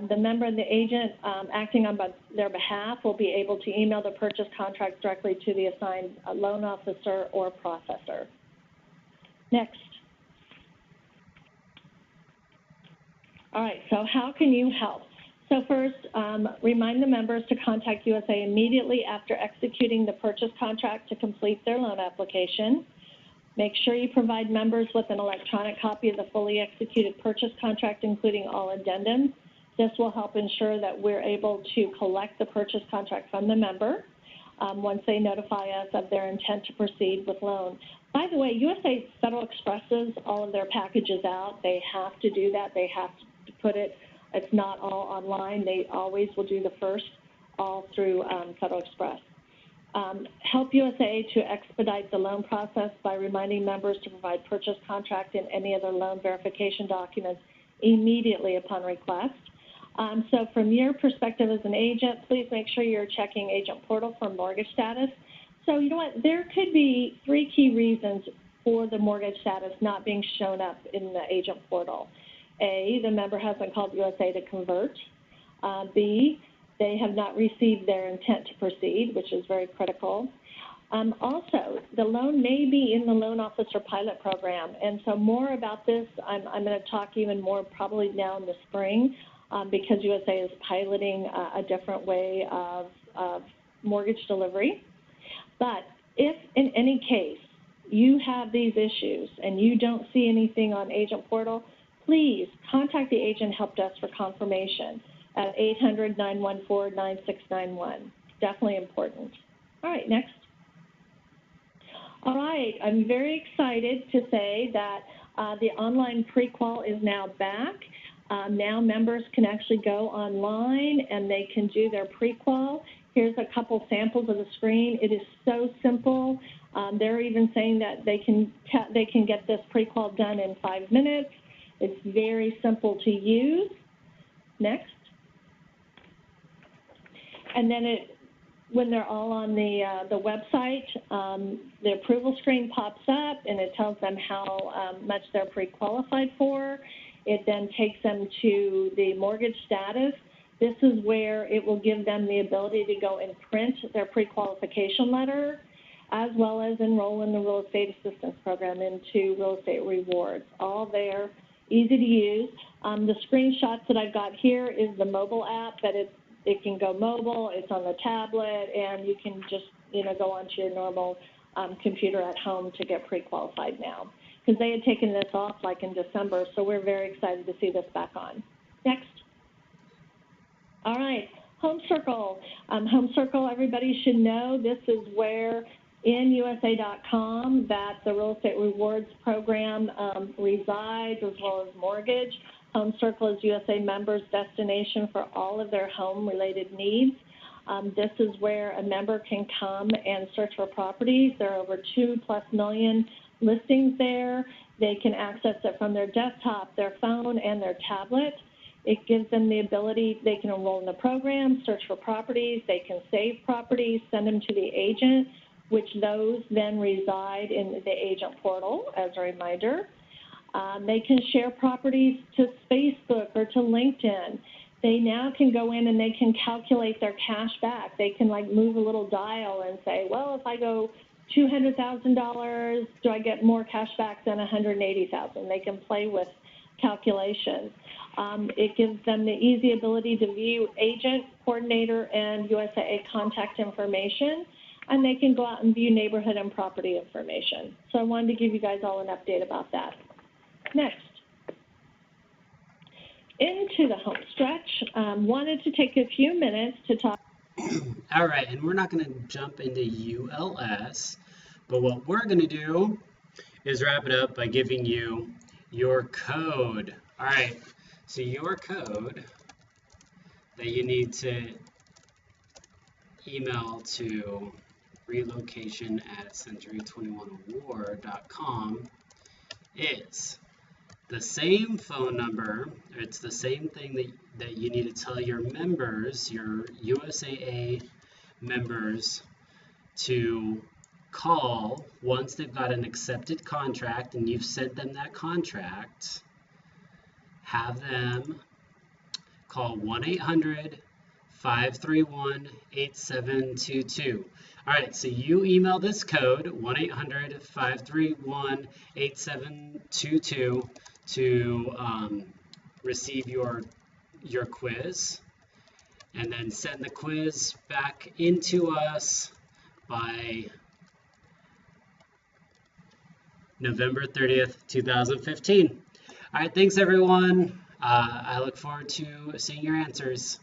The member and the agent acting on their behalf will be able to email the purchase contract directly to the assigned loan officer or processor. Next. All right, so how can you help? So first, remind the members to contact USA immediately after executing the purchase contract to complete their loan application. Make sure you provide members with an electronic copy of the fully executed purchase contract, including all addendums. This will help ensure that we're able to collect the purchase contract from the member once they notify us of their intent to proceed with loan. By the way, USA Federal Expresses all of their packages out. They have to do that. They have to put it. It's not all online. They always will do the first all through Federal Express. Help USA to expedite the loan process by reminding members to provide purchase contract and any other loan verification documents immediately upon request. So from your perspective as an agent, please make sure you're checking agent portal for mortgage status. So you know what, there could be 3 key reasons for the mortgage status not being shown up in the agent portal. A, the member hasn't called USA to convert. B, they have not received their intent to proceed, which is very critical. Also, the loan may be in the loan officer pilot program, and so more about this, I'm going to talk even more probably now in the spring because USA is piloting a different way of mortgage delivery. But if in any case you have these issues and you don't see anything on agent portal, please contact the agent help desk for confirmation at 800-914-9691. Definitely important. All right, next. All right, I'm very excited to say that the online pre-qual is now back. Now members can actually go online and they can do their pre-qual. Here's a couple samples of the screen. It is so simple. They're even saying that they can get this pre-qual done in 5 minutes. It's very simple to use. Next. And then when they're all on the website, the approval screen pops up and it tells them how much they're pre-qualified for. It then takes them to the mortgage status. This is where it will give them the ability to go and print their pre-qualification letter, as well as enroll in the real estate assistance program into real estate rewards. All there, easy to use. The screenshots that I've got here is the mobile app, that it can go mobile, it's on the tablet, and you can just go onto your normal computer at home to get pre-qualified now. Because they had taken this off like in December, so we're very excited to see this back on. Next. All right, Home Circle. Home Circle, everybody should know, this is where in USA.com that the Real Estate Rewards Program resides, as well as mortgage. Home Circle is USA members' destination for all of their home-related needs. This is where a member can come and search for properties. There are over 2+ million listings there. They can access it from their desktop, their phone, and their tablet. It gives them the ability, they can enroll in the program, search for properties, they can save properties, send them to the agent, which those then reside in the agent portal as a reminder. They can share properties to Facebook or to LinkedIn. They now can go in and they can calculate their cash back. They can like move a little dial and say, well, if I go $200,000, do I get more cash back than $180,000? They can play with calculations. It gives them the easy ability to view agent, coordinator, and USAA contact information, and they can go out and view neighborhood and property information. So I wanted to give you guys all an update about that. Next. Into the home stretch. Wanted to take a few minutes to talk. All right, and we're not going to jump into ULS, but what we're going to do is wrap it up by giving you your code. All right, so your code that you need to email to relocation@century21award.com is the same phone number. It's the same thing that you need to tell your members, your USAA members, to call once they've got an accepted contract and you've sent them that contract. Have them call 1-800-531-8722. All right, so you email this code, 1-800-531-8722, to receive your quiz, and then send the quiz back into us by November 30th, 2015. All right, thanks everyone. I look forward to seeing your answers.